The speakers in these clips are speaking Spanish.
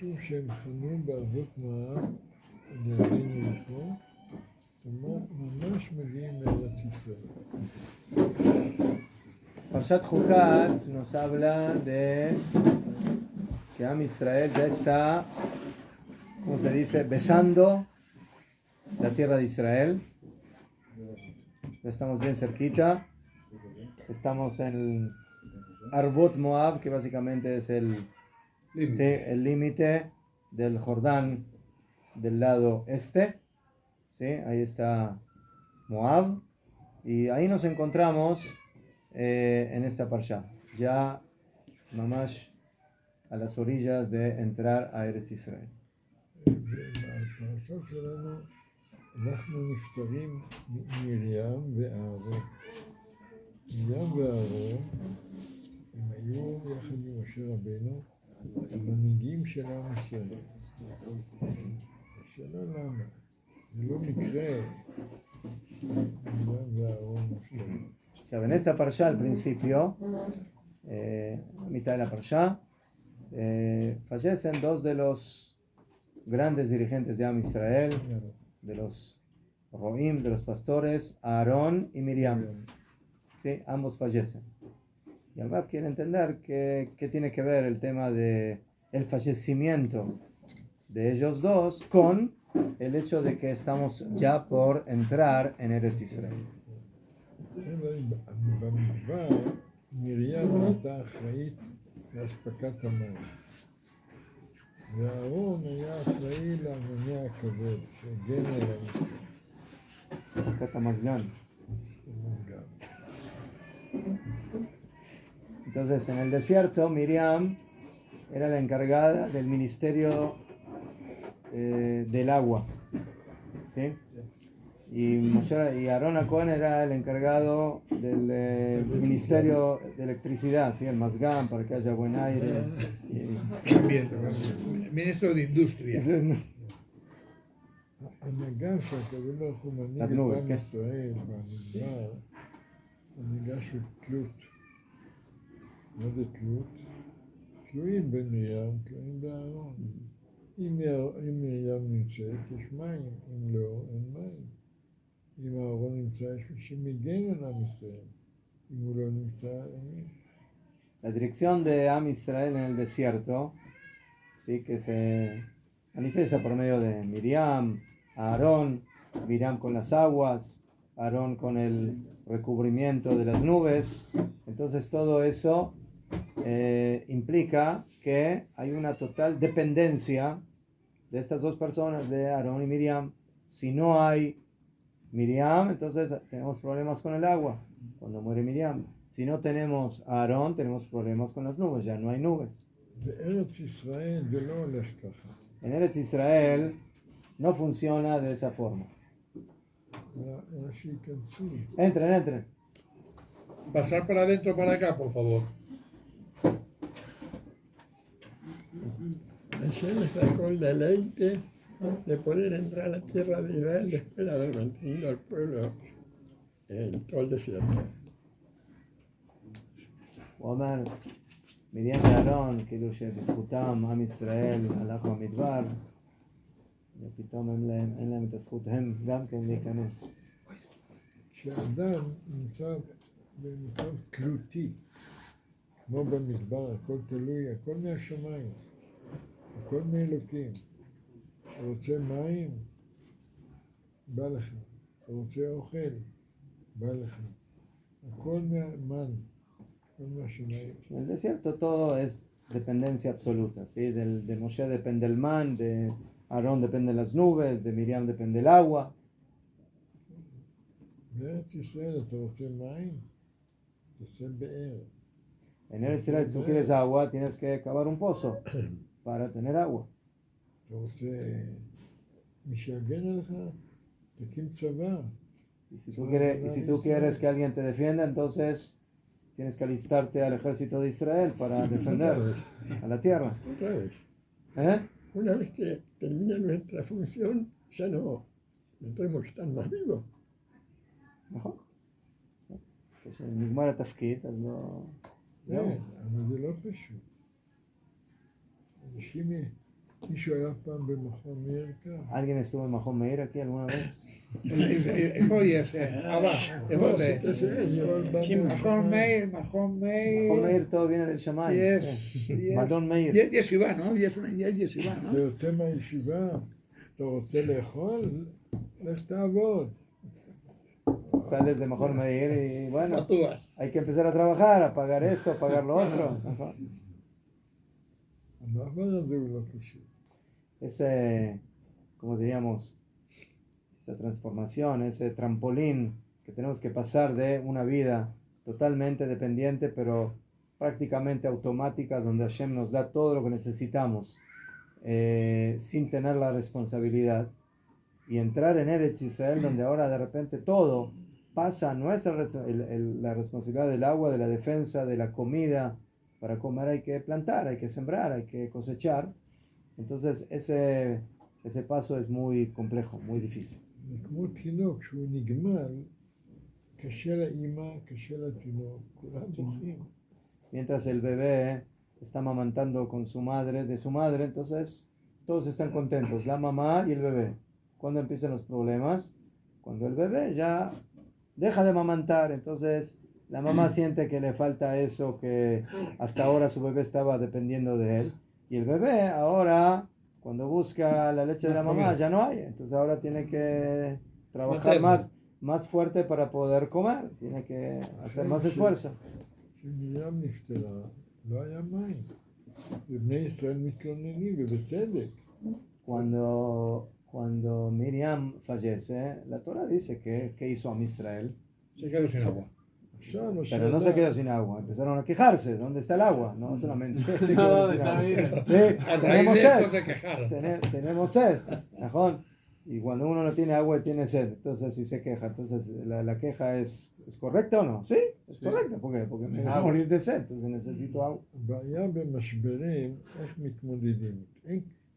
כתוב שהם חנו בערבות מואב לירדן יריחו, ממש מגיעים לארץ ישראל. Parshat Jucat nos habla de que Am Israel ya está, ¿cómo se dice?, besando la tierra de Israel. Ya estamos bien cerquita. Estamos en Arvot Moab, que básicamente es el límite del Jordán del lado este. ¿Sí? Ahí está Moab. Y ahí nos encontramos en esta parsha. Ya mamash a las orillas de entrar a Eretz Israel. בפרשות שלנו אנחנו נפטרים ממרים ואהרון. מרים ואהרון הם היו יחד עם משה רבנו המנהיגים של עם ישראל. השאלה למה? זה לא מקרה מרים ואהרון נפטרים. עכשיו, en esta parsha al principio, a mitad de la parsha, fallecen dos de los grandes dirigentes de Am Israel, de los Roim, de los pastores, Aarón y Miriam. ¿Sí? Ambos fallecen. Y el Rab quiere entender qué tiene que ver el tema de el fallecimiento de ellos dos con el hecho de que estamos ya por entrar en Eretz Israel. במדבר מרים הייתה אחראית לאספקת המים. ואהרון היה אחראי לענני הכבוד, שהגן על עם אספקת המזגן. Entonces, en el desierto, Miriam era la encargada del ministerio del agua, ¿sí? Y Aarón Cohen era el encargado del ministerio de electricidad, ¿sí? El mazgán, para que haya buen aire. Ministro de Industria. ההנהגה שהקדוש ברוך הוא מנהיג את עם ישראל במדבר, הנהגה של תלות. מה זה תלות? תלויים במרים, תלויים באהרון. אם מרים נמצאת, יש מים, אם לא, אין מים. אם אהרון נמצא, יש מי שמגן על עם ישראל. אם הוא לא נמצא, אין. La dirección de Am Israel en el desierto, ¿sí? Que se manifiesta por medio de Miriam, Aarón, Miriam con las aguas, Aarón con el recubrimiento de las nubes. Entonces todo eso implica que hay una total dependencia de estas dos personas, de Aarón y Miriam. Si no hay Miriam, entonces tenemos problemas con el agua, cuando muere Miriam. Si no tenemos a Aarón, tenemos problemas con las nubes, ya no hay nubes. En Eretz Israel no funciona de esa forma. Entren. Pasar para adentro, para acá, por favor. Hashem sacó el deleite de poder entrar a la tierra de Israel después de haber mantenido al pueblo en todo el desierto. הוא אומר, מרים ואהרון, כאילו שבזכותם עם ישראל הלך במדבר, ופתאום אין להם את הזכות הם גם כן להיכנס. כשאדם נמצא במקום תלותי, כמו במדבר, הכל תלוי, הכל מהשמיים, הכל מאלוקים. אתה רוצה מים? בא לך. אתה רוצה אוכל? בא לך. הכל מהמן. En el desierto todo es dependencia absoluta, ¿sí? De Moshe depende el man, de Aarón depende las nubes, de Miriam depende el agua. En Eretz Israel, si tú quieres agua, tienes que cavar un pozo para tener agua. Y si tú quieres que alguien te defienda, entonces tienes que alistarte al ejército de Israel para defender a la tierra. Una vez que termina nuestra función, ya no podemos estar más vivos. נכון. כשנגמר התפקיד, אז לא... אבל זה לא פשוט. אנשים מישהו היה פעם במכון מאיר כאן? ¿Alguien estuvo en Mahón Meir aquí alguna vez? איפה יש? אבא, איפה זה? מכון מאיר, מכון Mahón מאיר. Meir todo viene del Shammai. יש, Madón Meir. יש ישיבה, לא? יש ישיבה, אתה לא? יוצא מהישיבה, אתה רוצה לאכול? לך תעבוד. Sales de Mahón Meir y bueno, בטוח. hay que empezar a trabajar, a pagar esto, a pagar lo otro. המעבר הזה הוא לא פשוט. Ese, como diríamos, esa transformación, ese trampolín que tenemos que pasar de una vida totalmente dependiente, pero prácticamente automática, donde Hashem nos da todo lo que necesitamos, sin tener la responsabilidad, y entrar en Eretz Israel, donde ahora de repente todo pasa a la responsabilidad del agua, de la defensa, de la comida. Para comer hay que plantar, hay que sembrar, hay que cosechar. Entonces ese paso es muy complejo, muy difícil. זה כמו תינוק שהוא נגמל, קשה לאמא, קשה לתינוק, כולם בוכים. Mientras el bebé está amamantando con su madre, de su madre, entonces todos están contentos, la mamá y el bebé. ¿Cuándo empiezan los problemas? Cuando el bebé ya deja de amamantar, entonces la mamá siente que le falta eso que hasta ahora su bebé estaba dependiendo de él. Y el bebé ahora, cuando busca la leche de la mamá, ya no hay. Entonces ahora tiene que trabajar más fuerte para poder comer. Tiene que hacer más esfuerzo. כשמרים נפטרה, לא היה מים. ובני ישראל מתלוננים, ובצדק. Cuando Miriam fallece, la Torah dice que hizo a Israel. Se quedó sin agua. Pero no se quedó sin agua, empezaron a quejarse, ¿dónde está el agua? No solamente se quedó sin agua. Sí, tenemos sed, tenemos sed, ¿no? Y cuando uno no tiene agua tiene sed, entonces sí se queja, entonces la queja es correcta o no? Sí, es correcta, ¿por qué? Porque me voy a morir de sed, entonces necesito agua. הבעיה במשברים, איך מתמודדים.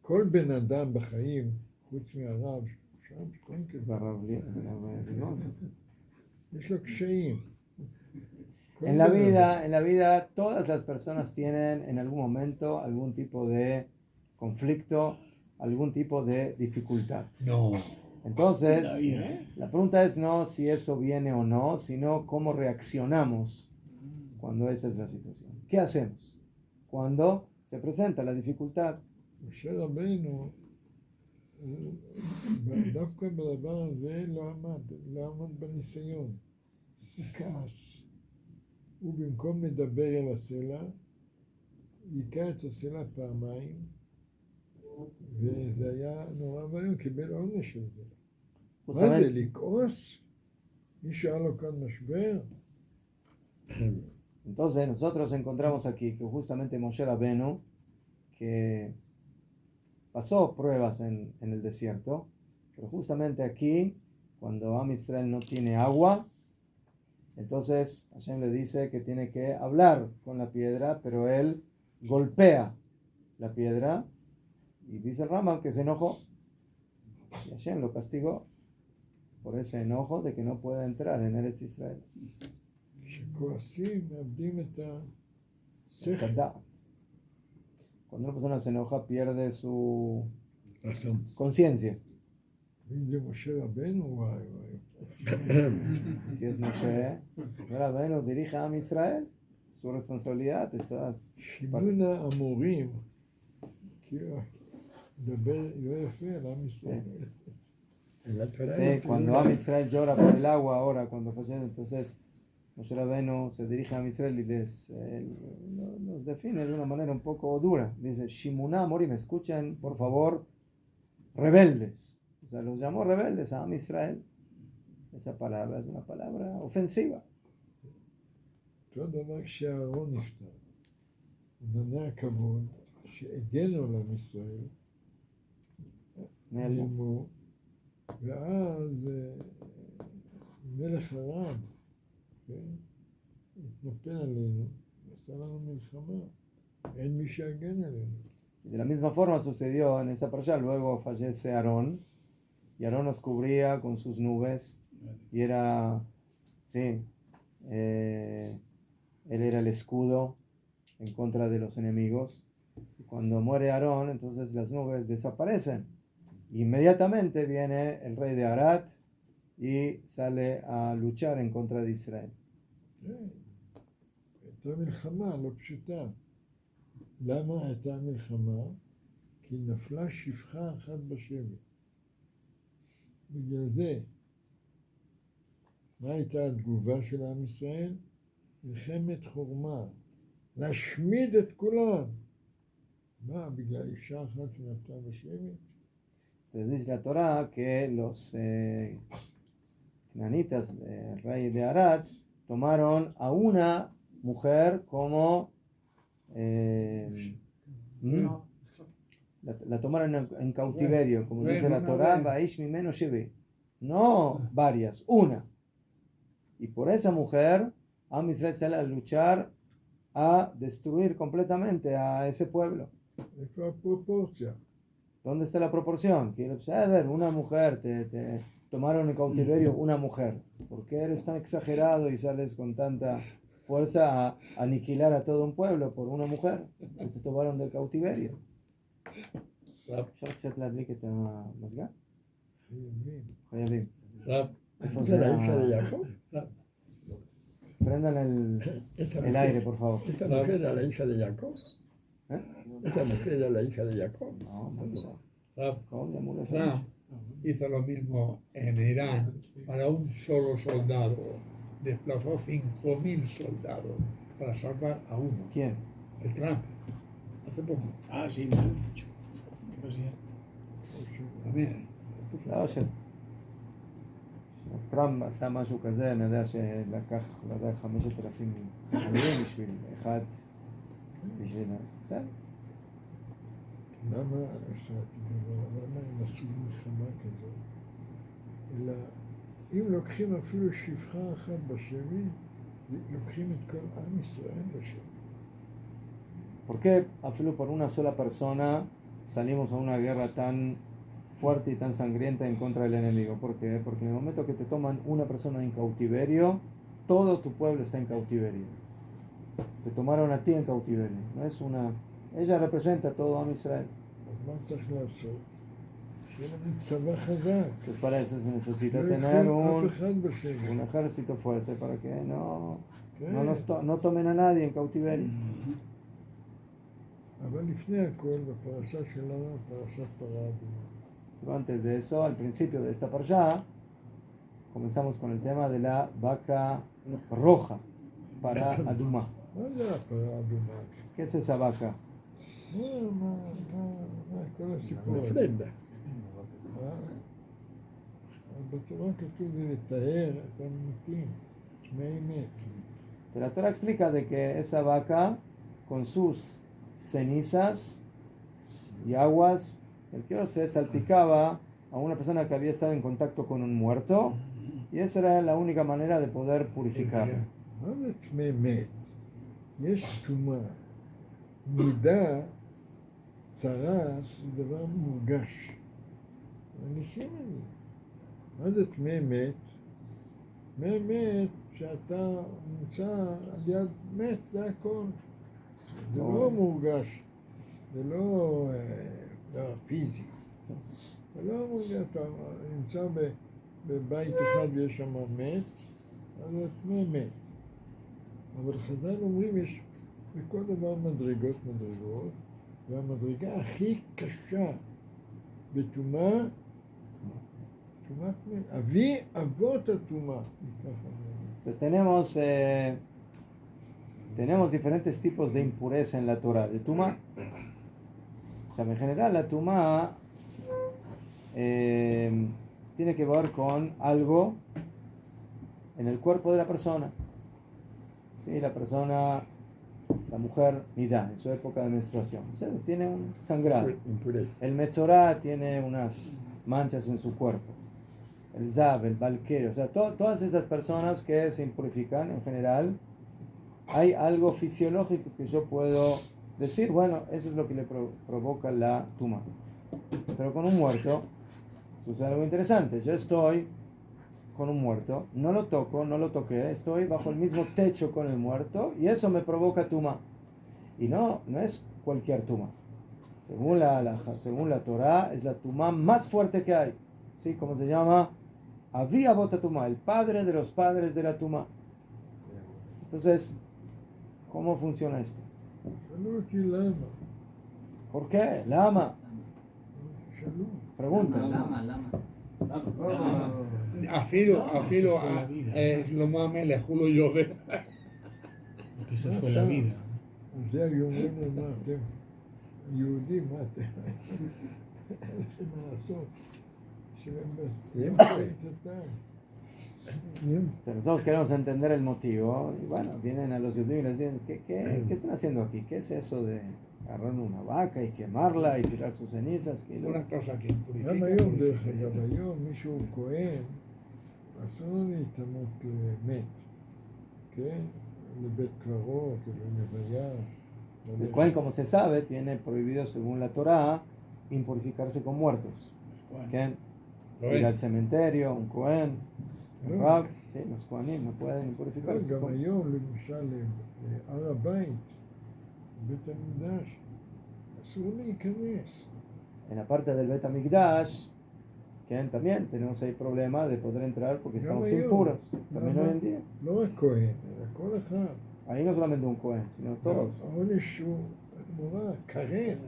כל בן אדם בחיים, חוץ מהרב, שם יש לו קשיים. En la vida, todas las personas tienen en algún momento algún tipo de conflicto, algún tipo de dificultad. No. Entonces, la pregunta es no si eso viene o no, sino cómo reaccionamos cuando esa es la situación. ¿Qué hacemos cuando se presenta la dificultad? משה רבנו, דווקא בדבר הזה לא עמד בניסיון. כעס. הוא במקום לדבר אל הסלע, היכה את הסלע פעמיים, וזה היה נורא ואיום, קיבל עונש על זה. מה זה, לכעוס? מישהו היה לו כאן משבר? Entonces nosotros encontramos aquí que justamente Moshe Rabenu, que pasó pruebas en el desierto, pero justamente aquí, cuando Am Israel no tiene agua, entonces Hashem le dice que tiene que hablar con la piedra, pero él golpea la piedra y dice el Rambam que se enojó. Y Hashem lo castigó por ese enojo de que no pueda entrar en Eretz Israel. כשכועסים, מאבדים את השכל. Cuando una persona se enoja, pierde su Razón. conciencia. ואם זה משה רבנו, וואי וואי. Si es Moshe Rabenu dirige a Am Israel, su responsabilidad está. שימון האמורים, כאילו, מדבר לא יפה על עם ישראל. Sí, cuando Am Israel llora por el agua ahora, cuando fallece, entonces Moshe Rabenu se dirige a Am Israel y los define de una manera un poco dura. Dice, Shimuná Morim, escuchen, por favor, rebeldes. O sea, los llamó rebeldes a Am Israel. Esa palabra es una palabra ofensiva. אותו דבר כשאהרון נפטר. ענני הכבוד שהגנו על עם ישראל, נעלמו, ואז מלך ארם, התנפל עלינו, ועשה לנו מלחמה. אין מי שיגן עלינו. De la misma forma sucedió en esta parasha. Luego fallece Aarón, y Aarón nos cubría con sus nubes, y era, sí, él era el escudo en contra de los enemigos. Y cuando muere Aarón, entonces las nubes desaparecen. Inmediatamente viene el rey de Arad y sale a luchar en contra de Israel. הייתה מלחמה לא פשוטה. למה הייתה מלחמה? כי נפלה שפחה אחת בשבי. בגלל זה. מה הייתה התגובה של עם ישראל? מלחמת חורמה. להשמיד את כולם. מה, בגלל אישה אחת שנפלה בשבי? Entonces dice la Torah que los cananitas, el rey de Arad, tomaron a una mujer como la tomaron en cautiverio, como dice la Torah, Vaish mimeno shevi. No varias, una. Y por esa mujer, Am Israel sale a luchar, a destruir completamente a ese pueblo. איפה הפרופורציה? ¿Dónde está la proporción? Que una mujer, te tomaron en cautiverio una mujer. ¿Por qué eres tan exagerado y sales con tanta fuerza a aniquilar a todo un pueblo por una mujer que te tomaron del cautiverio? רב, אפשר קצת להדליק את המזגן? חייבים. חייבים. רב, איפה ¿Esa es זה la hija de Jacob? רב, Prendan Esa el mujer- aire, por favor. ¿Esa mujer era la hija de Jacob? ¿Eh? ¿Esa mujer era la hija de Jacob? No, no. רב, ¿Cómo le mules a Trump hizo lo mismo en Irán para un solo soldado. Desplazó 5.000 soldados para salvar a uno. ¿Quién? El Trump. Hace poco. Ah, sí, me lo han dicho. No es cierto. También. לא, טראמפ עשה משהו כזה, אני יודע שלקח, לא יודע, 5,000 חיילים בשביל אחד, בשביל... בסדר. למה, שאלתי דבר, למה הם עשו מלחמה כזאת? אלא אם לוקחים אפילו שפחה אחת בשבי, לוקחים את כל עם ישראל בשבי. ¿Por qué, afilo, por una sola persona salimos a una guerra tan fuerte y tan sangrienta en contra del enemigo? ¿Por qué? Porque en el momento que te toman una persona en cautiverio, todo tu pueblo está en cautiverio. Te tomaron a ti en cautiverio. No es una... Ella representa a todo Am Israel. אז מה צריך לעשות? שיהיה לנו צבא חזק. Pues para eso se necesita לא tener יקחו אף אחד un בשבי. ejército fuerte para que no כן. no tomen a nadie en cautiverio. אבל לפני הכל, בפרשה שלנו, פרשת פרה אדומה. Pero antes de eso, al principio de esta parsha, comenzamos con el tema de la vaca roja para Adumá. מה זה הפרה האדומה? ¿Qué es esa vaca? מה כל הסיפור הזה? Ofrenda. בתורה כתוב לתאר את המתים, שמי מת. Pero la Torah explica de que esa vaca, con sus cenizas y aguas, el que se salpicaba a una persona que había estado en contacto con un muerto, y esa era la única manera de poder purificarlo. מה זה טמא מת? יש טומאה. מידה, צרה, זה דבר מורגש. אנשים האלה. מה זה טמא מת? טמא מת שאתה נמצא על יד מת, זה הכל. זה לא מורגש. זה לא דבר פיזי. זה לא מורגש. אתה נמצא בבית אחד ויש שם מת, אז זה טמא מת. אבל חז"ל אומרים, יש בכל דבר מדרגות, והמדרגה הכי קשה בטומאה, טומאת מת. אבי אבות הטומאה. Pues tenemos diferentes tipos de impureza en la Torah. De Tumá, o sea, en general la Tumá tiene que ver con algo en el cuerpo de la persona. Sí, la persona, la mujer, nidá, en su época de menstruación. O sea, tiene un sangrado. Impureza. El metzorá tiene unas manchas en su cuerpo. El zab, el balquero, o sea, todas esas personas que se impurifican en general, hay algo fisiológico que yo puedo decir, bueno, eso es lo que le provoca la tuma. Pero con un muerto sucede algo interesante. Yo estoy con un muerto, no lo toco, no lo toqué, estoy bajo el mismo techo con el muerto y eso me provoca tuma. Y no es cualquier tumá. Según la halajá, según la Torá, es la tumá más fuerte que hay. ¿Sí? ¿Cómo se llama? Avi Avot Tumá, el padre de los padres de la tumá. Entonces, ¿cómo funciona esto? שאלו אותי למה. ¿Por qué? Lama. שאלו. Pregunta. אפילו שלמה המלך הוא לא יודע. Porque esa fue la vida. אז זה היו אומרים לו, מה אתם יהודים, מה אתם? אין מה לעשות. Nosotros queremos entender el motivo y bueno, vienen a los judíos y les dicen, ¿qué están haciendo aquí? ¿Qué es eso de agarrar una vaca y quemarla y tirar sus cenizas? Una cosa que גם purifica. היום, דרך אגב, היום מישהו כהן, אסור לו להתעמות למת, כן? לבית קברות או ללוויה. El Cohen, como se sabe, tiene prohibido según la Torá impurificarse con muertos. ¿Quién? Ir al cementerio, un Cohen, un Rab, sí, los Kohanim no pueden impurificarse. גם היום, למשל, להר הבית, בית המקדש, אסור להיכנס. En la parte del Bet HaMikdash, ¿quién? También tenemos ahí problema de poder entrar porque estamos impuros. También hoy en día. לא רק כהן, אלא כל אחד. Ahí no solamente un Cohen, sino todos. העונש הוא נורא, כרת.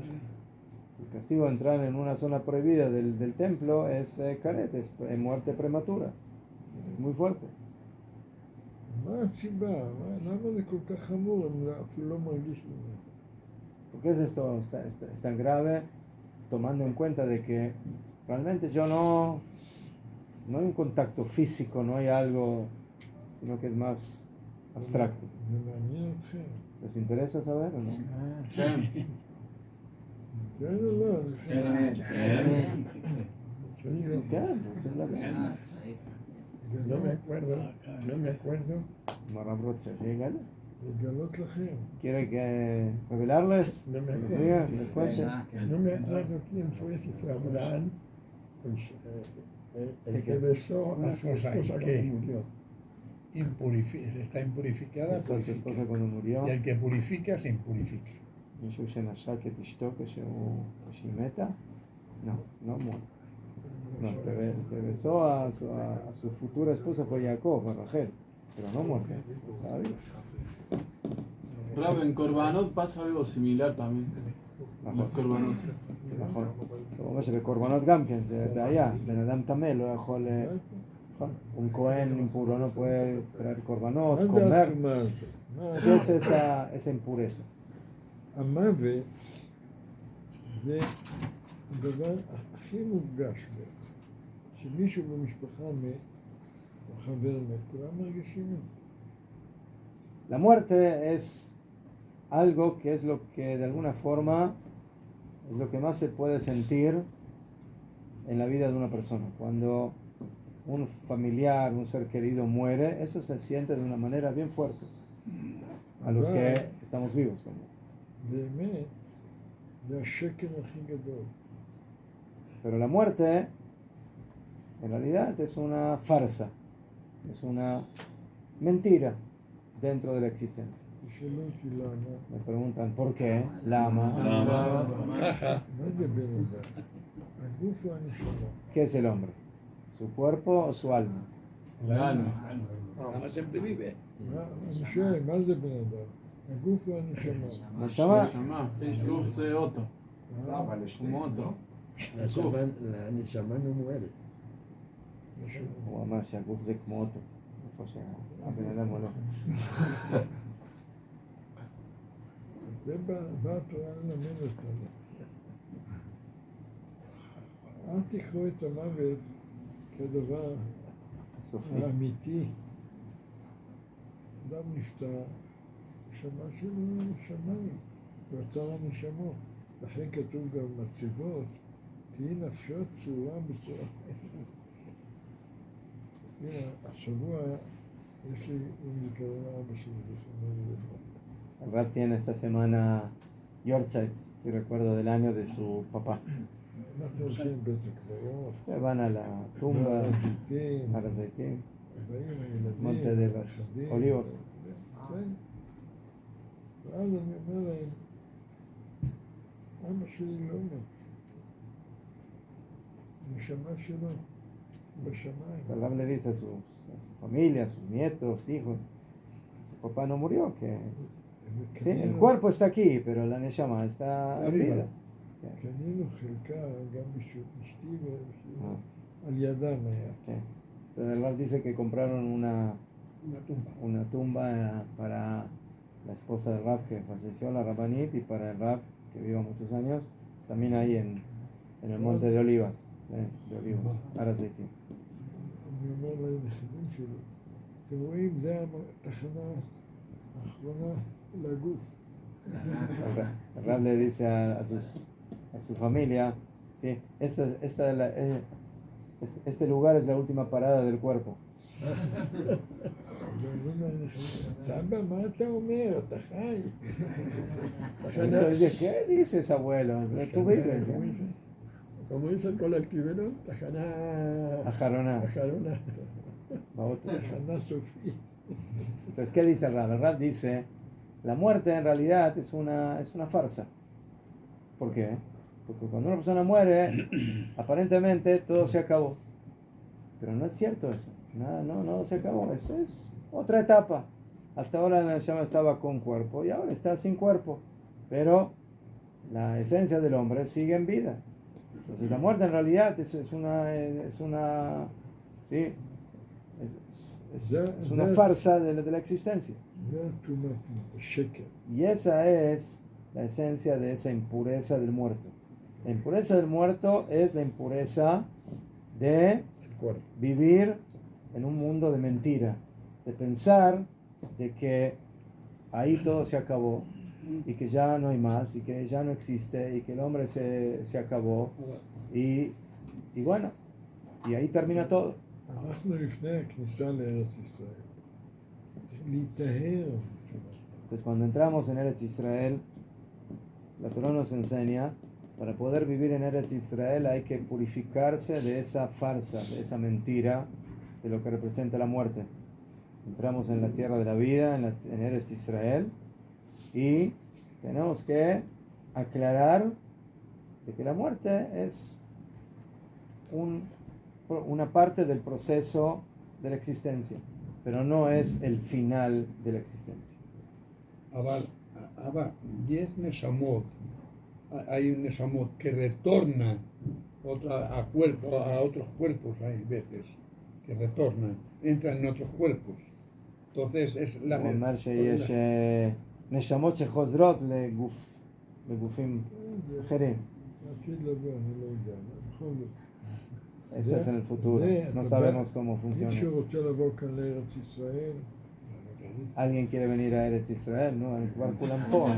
El castigo de entrar en una zona prohibida del templo es karet, es muerte prematura. Es muy fuerte. מה הסיבה? למה זה כל כך חמור? אני אפילו לא מרגיש לזה. ¿Por qué es esto es tan grave? Tomando en cuenta de que realmente yo no hay un contacto físico, no hay algo, sino que es más abstracto. זה מעניין אתכם. ¿Les interesa saber o no? כן או לא? Yo digo, ¿Qué? Esa es la verdad. no me acuerdo. Marav Rotzer, dígale. לגלות לכם. ¿Quiere que revelarles? No me ¿Que les acuerdo. diga? ¿Que les cuente? No me acuerdo quién fue, si fue Abraham, pues, el que besó a su esposa ¿Qué? cuando murió. Está impurificada, Besó a tu esposa purifica. cuando murió. Y el que purifica, se impurifica. מישהו שנשק את אשתו כשהיא מתה? No muerto. No, que besó a su futura esposa fue Jacob, a Rachel, pero no muerto. Estaba vivo. Rab, en Corbanot pasa algo similar también. Los Corbanot. נכון. הוא אומר שבקורבנות גם כן, זה בעיה. בן אדם טמא לא יכול... נכון. Un cohen impuro no puede traer corbanot, מה זה comer. הטומאה הזאת? מה ¿Qué es esa impureza? המוות זה הדבר הכי מורגש בעצם. שמישהו במשפחה מת, או חבר מת, כולם מרגישים את זה. La muerte es algo que es lo que de alguna forma es lo que más se puede sentir en la vida de una persona. Cuando un familiar, un ser querido muere, eso se siente de una manera bien fuerte a los que estamos vivos. באמת, זה השקר הכי גדול. Pero la muerte en realidad es una farsa, es una mentira dentro de la existencia. תשאלו אותי למה, Me preguntan por qué, lama, Caja. מה זה בן אדם? הגוף או הנשמה? ¿qué es el hombre? ¿Su cuerpo o su alma? Además siempre vive. אני שואל, מה זה בן אדם? הגוף או הנשמה? Neshama, Llamá, sí, Luz de Otto. Como Otto. La Neshama no muere. הוא אמר שהגוף זה כמו אוטו, איפה שהבן אדם הולך. זה באה התורה ללמד אותנו. אל תקחו את המוות כדבר סופי. האמיתי. אדם נפטר, נשמה שלו שמיים, ואוצר הנשמות. לכן כתוב גם מצבות, תהי נפשו צורה בצורה. הנה, השבוע יש לי זיכרון אבא שלי, El Rab tiene esta semana Yortzeit, si recuerdo, del año de su papá. אנחנו הולכים לבית הקברות, Que van a la tumba, הזיתים, a los Zaitim, באים הילדים, Monte de los הנכדים, Olivos. כן. ואז אני אומר להם, אבא שלי לא מת. הנשמה שלו בשמיים. El Rab le dice a su familia, a sus nietos, hijos, que su papá no murió, que sí, el cuerpo está aquí, pero la neshama está en vida. קנינו חלקה גם בשביל אשתי ועל ידם היה. Sí. Entonces el Rab dice que compraron una tumba para la esposa del Rab que falleció, la Rabbanit, y para el Rab que viva muchos años, también ahí en el monte de Olivas, ¿sí? De Olivos, Har HaZeitim. אני אומר לנכדים שלו, אתם רואים, זה התחנה האחרונה לגוף. El Rab le dice a su familia, ¿sí? Este lugar es la última parada del cuerpo. ואומרים לנכדים, סבא, מה אתה אומר? אתה חי. Entonces, ¿qué dices, abuelo? Tú vives. Como dice el colectivero, Tajaná. Ajaroná. Ajaroná. תחנה סופית. Entonces, ¿qué dice el Rab? El Rab dice, la muerte en realidad es una farsa. ¿Por qué? Porque cuando una persona muere, aparentemente todo se acabó. Pero no es cierto eso. Nada, no se acabó. Eso es otra etapa. Hasta ahora la llama estaba con cuerpo y ahora está sin cuerpo. Pero la esencia del hombre sigue en vida. Entonces la muerte en realidad es una farsa de la existencia. Y esa es la esencia de esa impureza del muerto. La impureza del muerto es la impureza de vivir en un mundo de mentira, de pensar de que ahí todo se acabó y que ya no hay más y que ya no existe y que el hombre se acabó y bueno, y ahí termina todo. Entonces cuando entramos en Eretz Israel, la Torah nos enseña, para poder vivir en Eretz Israel hay que purificarse de esa farsa, de esa mentira, de lo que representa la muerte. Entramos en la tierra de la vida, en Eretz Israel, y tenemos que aclarar de que la muerte es una parte del proceso de la existencia, pero no es el final de la existencia. Abba, 10 Neshamot, hay un Neshamot que retorna a otros cuerpos, hay veces que retornan, entran en otros cuerpos. Entonces es la אומר שיש נשמות שחוזרות לגופים אחרים. בעתיד לבוא, אני לא יודע, בכל זאת. Eso es en el futuro, no sabemos cómo funciona מישהו eso. רוצה לבוא כאן לארץ ישראל, ¿Alguien quiere venir a Eretz Israel? No, כבר כולם פה.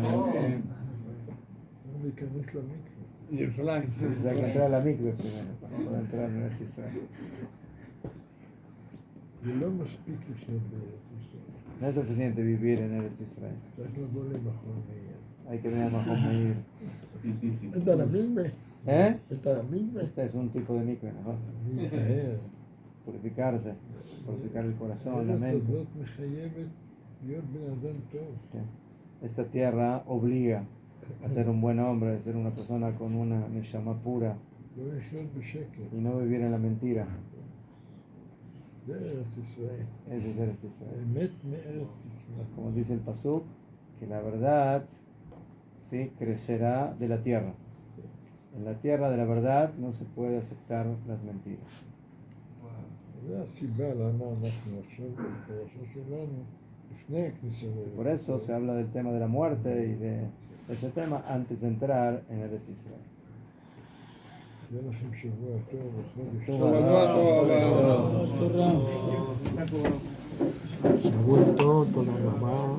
צריך להיכנס למקווה. Jerusalén. Entonces hay que entrar a la mikve primero, para entrar en Eretz Israel. זה לא מספיק לחיות בארץ ישראל. No es suficiente vivir en Eretz Israel. צריך לבוא למכון מאיר. Hay que venir a Mahom Meir. Está la misma. ¿Eh? Está la misma. Este es un tipo de mikve, ¿no? להיטהר. Purificarse, purificar el corazón, la הארץ mente. הזאת מחייבת להיות בן אדם טוב. Esta tierra obliga a ser un buen hombre, a ser una persona con una neshama pura לא לחיות בשקר. y no vivir en la mentira. זה ארץ ישראל. Ese es Eretz Israel. האמת מארץ ישראל. Como dice el Pasuk, que la verdad ¿sí? crecerá de la tierra. En la tierra de la verdad no se puede aceptar las mentiras. זו הסיבה למה אנחנו עכשיו בפרשה שלנו, לפני הכניסה לארץ Por eso se habla del tema de la muerte y de ese tema antes de entrar en Eretz Israel. שיהיה לכם שבוע טוב וחודש שבוע שבוע טוב, תודה רבה.